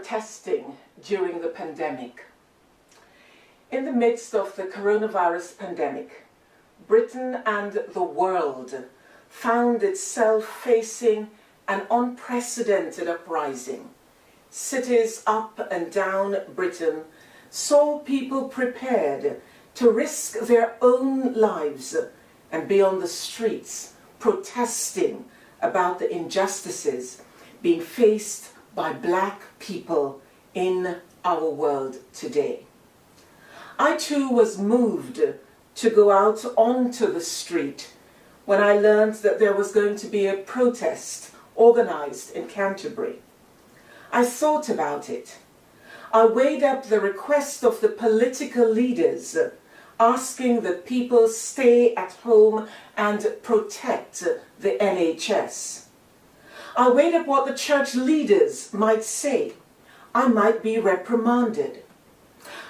protesting during the pandemic. In the midst of the coronavirus pandemic, Britain and the world found itself facing an unprecedented uprising. Cities up and down Britain saw people prepared to risk their own lives and be on the streets protesting about the injustices being faced by black people in our world today. I too was moved to go out onto the street when I learned that there was going to be a protest organized in Canterbury. I thought about it. I weighed up the request of the political leaders asking that people stay at home and protect the NHS. I weighed up what the church leaders might say. I might be reprimanded.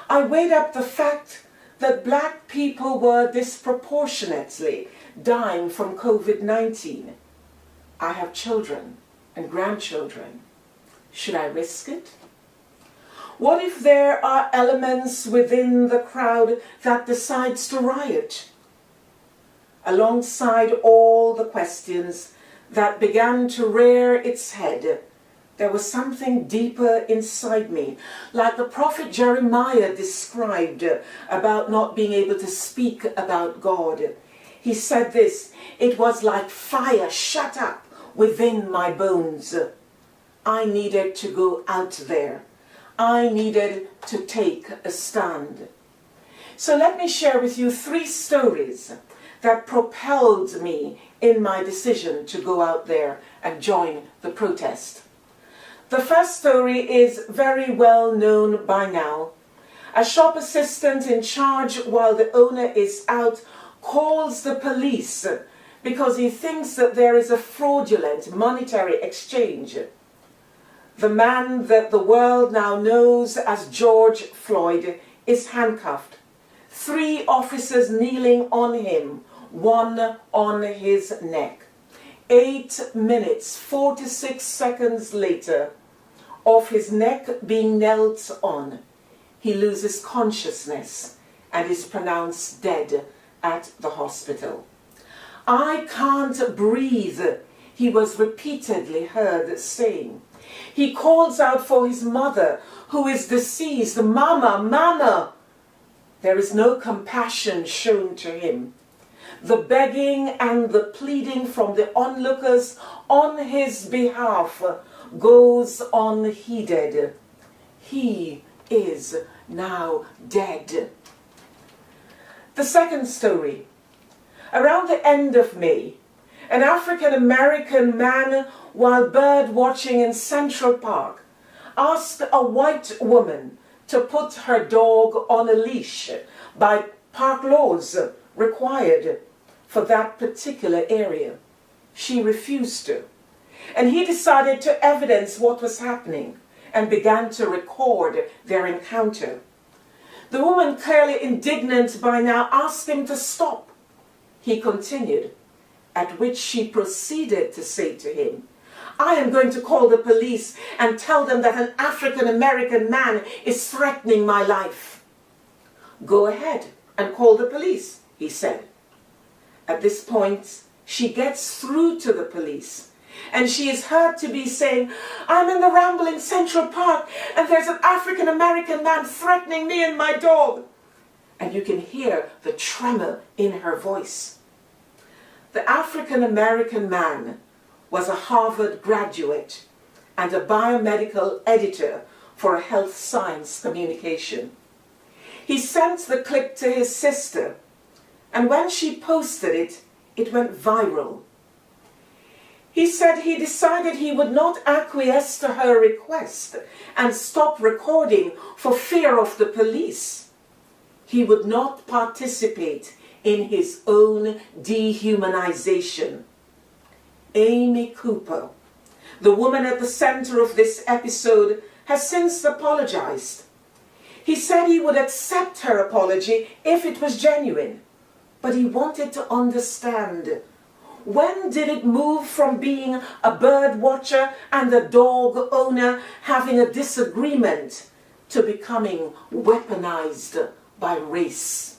I weighed up the fact that black people were disproportionately dying from COVID-19. I have children and grandchildren. Should I risk it? What if there are elements within the crowd that decides to riot? Alongside all the questions that began to rear its head, there was something deeper inside me, like the prophet Jeremiah described about not being able to speak about God. He said this, "It was like fire shut up within my bones." I needed to go out there. I needed to take a stand. So let me share with you 3 stories that propelled me in my decision to go out there and join the protest. The first story is very well known by now. A shop assistant in charge while the owner is out calls the police because he thinks that there is a fraudulent monetary exchange. The man that the world now knows as George Floyd is handcuffed. 3 officers kneeling on him, 1 on his neck. 8 minutes, 46 seconds later, of his neck being knelt on, he loses consciousness and is pronounced dead at the hospital. "I can't breathe," he was repeatedly heard saying. He calls out for his mother, who is deceased. "Mama, Mama!" There is no compassion shown to him. The begging and the pleading from the onlookers on his behalf goes unheeded. He is now dead. The second story. Around the end of May, an African-American man, while bird watching in Central Park, asked a white woman to put her dog on a leash by park laws required for that particular area. She refused to, and he decided to evidence what was happening and began to record their encounter. The woman, clearly indignant by now, asked him to stop. He continued, at which she proceeded to say to him, "I am going to call the police and tell them that an African-American man is threatening my life." "Go ahead and call the police," he said. At this point, she gets through to the police, and she is heard to be saying, "I'm in the Ramble in Central Park, and there's an African-American man threatening me and my dog." And you can hear the tremor in her voice. The African-American man was a Harvard graduate and a biomedical editor for a health science communication. He sent the clip to his sister, and when she posted it, it went viral. He said he decided he would not acquiesce to her request and stop recording for fear of the police. He would not participate in his own dehumanization. Amy Cooper, the woman at the center of this episode, has since apologized. He said he would accept her apology if it was genuine, but he wanted to understand When did it move from being a bird watcher and a dog owner having a disagreement to becoming weaponized by race?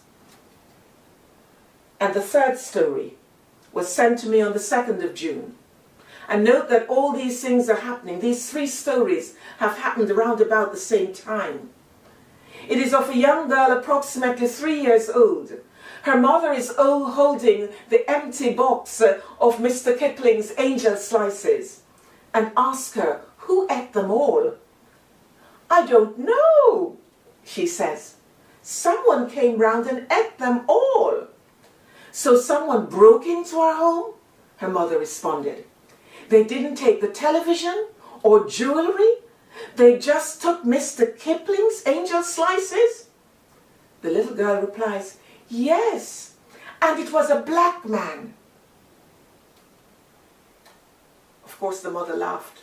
And the third story was sent to me on the 2nd of June. And note that all these things are happening. These three stories have happened around about the same time. It is of a young girl approximately 3 years old. Her mother is holding the empty box of Mr. Kipling's Angel Slices and asks her, "Who ate them all?" "I don't know," she says. "Someone came round and ate them all." "So someone broke into our home?" her mother responded. "They didn't take the television or jewelry. They just took Mr. Kipling's Angel Slices?" The little girl replies, "Yes, and it was a black man." Of course, the mother laughed.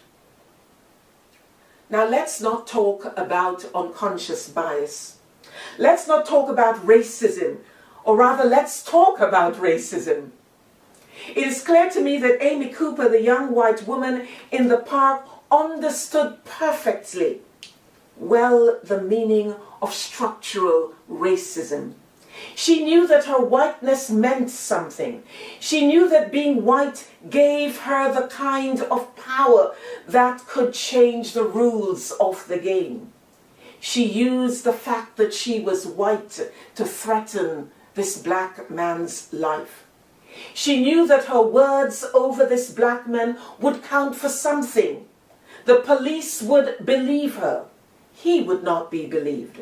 Now, let's not talk about unconscious bias. Let's not talk about racism, or rather, let's talk about racism. It is clear to me that Amy Cooper, the young white woman in the park, understood perfectly well the meaning of structural racism. She knew that her whiteness meant something. She knew that being white gave her the kind of power that could change the rules of the game. She used the fact that she was white to threaten this black man's life. She knew that her words over this black man would count for something. The police would believe her. He would not be believed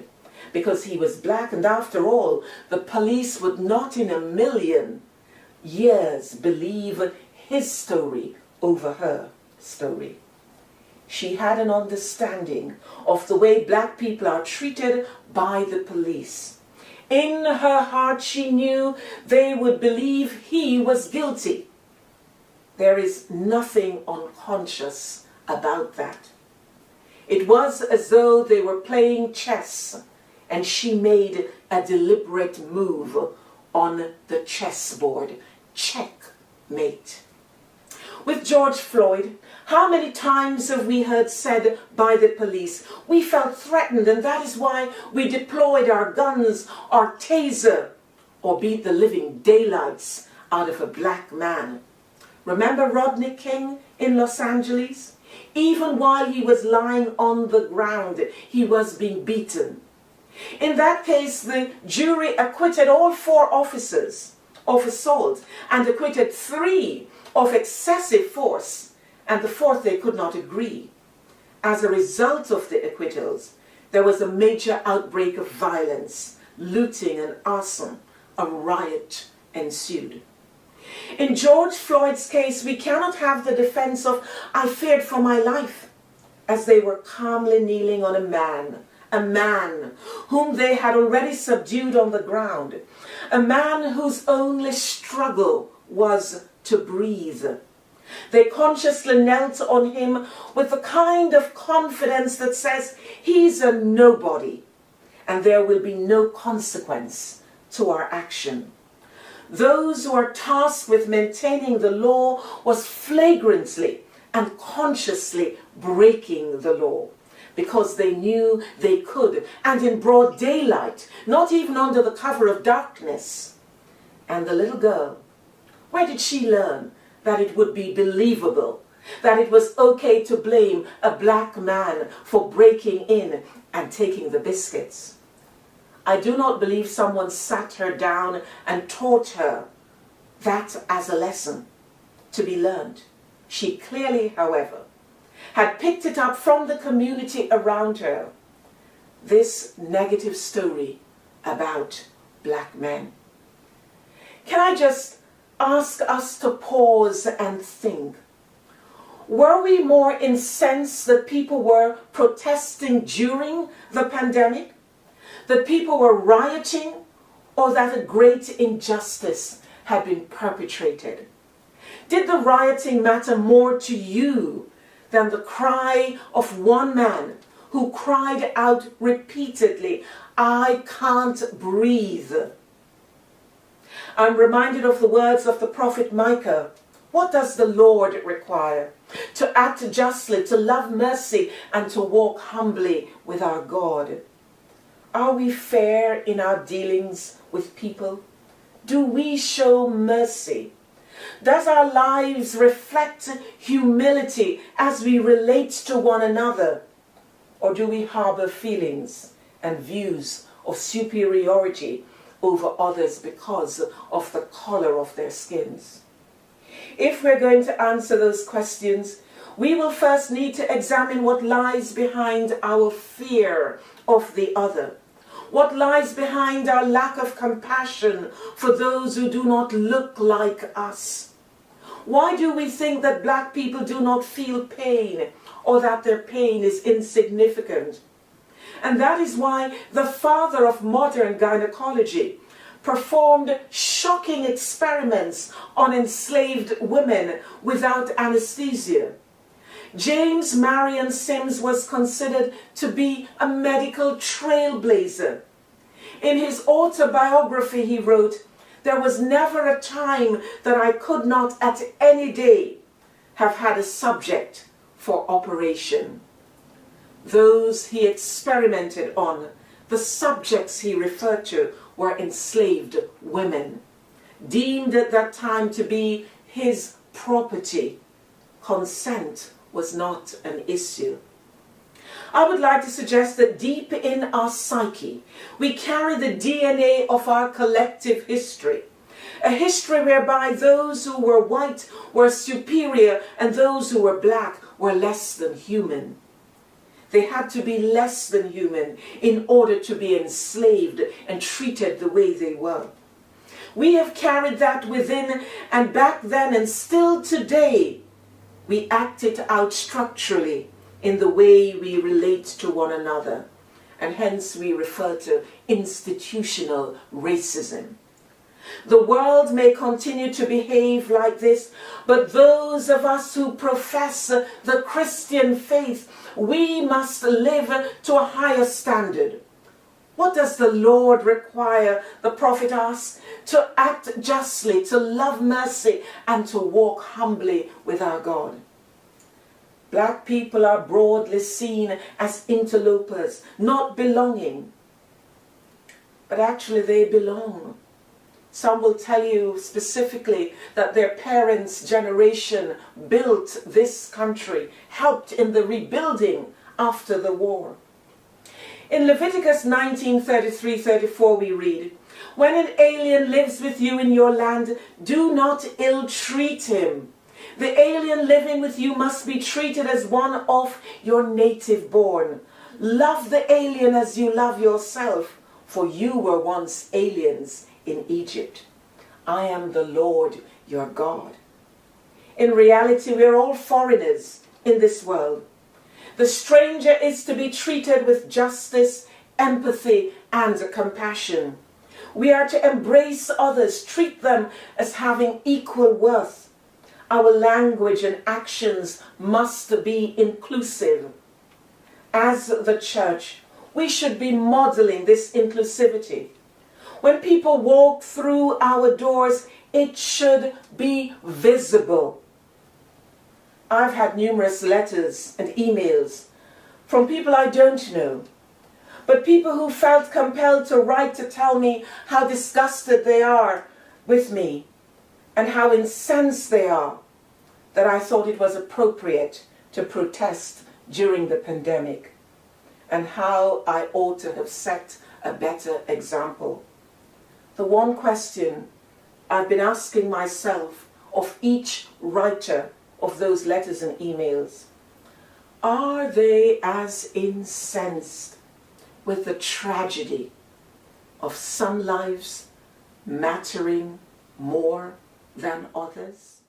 because he was black, and after all, the police would not in a million years believe his story over her story. She had an understanding of the way black people are treated by the police. In her heart, she knew they would believe he was guilty. There is nothing unconscious about that. It was as though they were playing chess, and she made a deliberate move on the chessboard. Checkmate. With George Floyd, how many times have we heard said by the police, "We felt threatened and that is why we deployed our guns, our taser," or beat the living daylights out of a black man? Remember Rodney King in Los Angeles? Even while he was lying on the ground, he was being beaten. In that case, the jury acquitted all 4 officers of assault and acquitted 3 of excessive force, and the 4th they could not agree. As a result of the acquittals, there was a major outbreak of violence, looting and arson. A riot ensued. In George Floyd's case, we cannot have the defense of "I feared for my life," as they were calmly kneeling on a man whom they had already subdued on the ground, a man whose only struggle was to breathe. They consciously knelt on him with the kind of confidence that says, "He's a nobody, and there will be no consequence to our action." Those who are tasked with maintaining the law was flagrantly and consciously breaking the law, because they knew they could, and in broad daylight, not even under the cover of darkness. And the little girl, where did she learn that it would be believable, that it was okay to blame a black man for breaking in and taking the biscuits? I do not believe someone sat her down and taught her that as a lesson to be learned. She clearly, however, had picked it up from the community around her, this negative story about black men. Can I just ask us to pause and think? Were we more incensed that people were protesting during the pandemic? That people were rioting? Or that a great injustice had been perpetrated? Did the rioting matter more to you than the cry of one man who cried out repeatedly, "I can't breathe"? I'm reminded of the words of the prophet Micah, What does the Lord require? To act justly, to love mercy, and to walk humbly with our God. Are we fair in our dealings with people? Do we show mercy? Does our lives reflect humility as we relate to one another? Or do we harbor feelings and views of superiority over others because of the color of their skins? If we're going to answer those questions, we will first need to examine what lies behind our fear of the other. What lies behind our lack of compassion for those who do not look like us? Why do we think that black people do not feel pain, or that their pain is insignificant? And that is why the father of modern gynecology performed shocking experiments on enslaved women without anesthesia. James Marion Sims was considered to be a medical trailblazer. In his autobiography he wrote, "There was never a time that I could not at any day have had a subject for operation." Those he experimented on, the subjects he referred to, were enslaved women, deemed at that time to be his property. Consent was not an issue. I would like to suggest that deep in our psyche, we carry the DNA of our collective history. A history whereby those who were white were superior and those who were black were less than human. They had to be less than human in order to be enslaved and treated the way they were. We have carried that within, and back then and still today, we act it out structurally in the way we relate to one another, and hence we refer to institutional racism. The world may continue to behave like this, but those of us who profess the Christian faith, we must live to a higher standard. What does the Lord require? The prophet asks, to act justly, to love mercy, and to walk humbly with our God. Black people are broadly seen as interlopers, not belonging. But actually they belong. Some will tell you specifically that their parents' generation built this country, helped in the rebuilding after the war. In Leviticus 19:33-34 we read, "When an alien lives with you in your land, do not ill-treat him. The alien living with you must be treated as one of your native born. Love the alien as you love yourself, for you were once aliens in Egypt. I am the Lord your God." In reality, we are all foreigners in this world. The stranger is to be treated with justice, empathy, and compassion. We are to embrace others, treat them as having equal worth. Our language and actions must be inclusive. As the church, we should be modeling this inclusivity. When people walk through our doors, it should be visible. I've had numerous letters and emails from people I don't know, but people who felt compelled to write to tell me how disgusted they are with me and how incensed they are, that I thought it was appropriate to protest during the pandemic, and how I ought to have set a better example. The one question I've been asking myself of each writer of those letters and emails, are they as incensed with the tragedy of some lives mattering more than others?